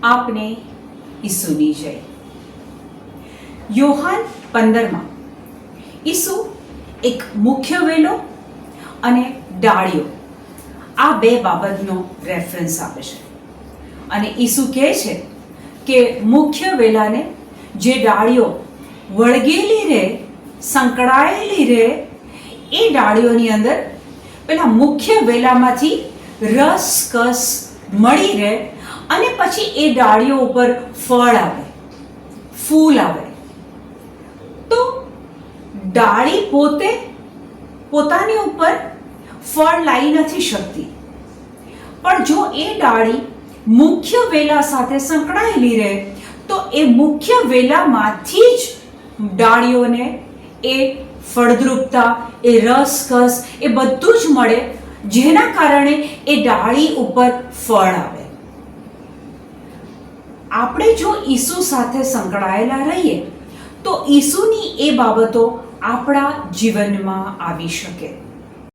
આપને ઈસુની જય. યોહાન 15માં ઈસુ એક મુખ્ય વેલો અને ડાળીઓ આ બે બાબતનો રેફરન્સ આપે છે. અને ઈસુ કહે છે કે મુખ્ય વેલાને જે ડાળીઓ વળગેલી રહે, સંકળાયેલી રહે, એ ડાળીઓની અંદર પેલા મુખ્ય વેલામાંથી રસકસ મળી રહે અને પછી એ ડાળીઓ ઉપર ફળ આવે, ફૂલ આવે. તો ડાળી પોતે પોતાની ઉપર ફળ લાવી નથી શકતી, પણ જો એ ડાળી મુખ્ય વેલા સાથે સંકળાયેલી રહે તો એ મુખ્ય વેલામાંથી જ ડાળીઓને એ ફળદ્રુપતા, એ રસકસ, એ બધું જ મળે, જેના કારણે એ ડાળી ઉપર ફળ આવે. આપણે જો ઈસુ સાથે સંકળાયેલા રહીએ તો ઈસુની એ બાબતો આપણા જીવનમાં આવી શકે.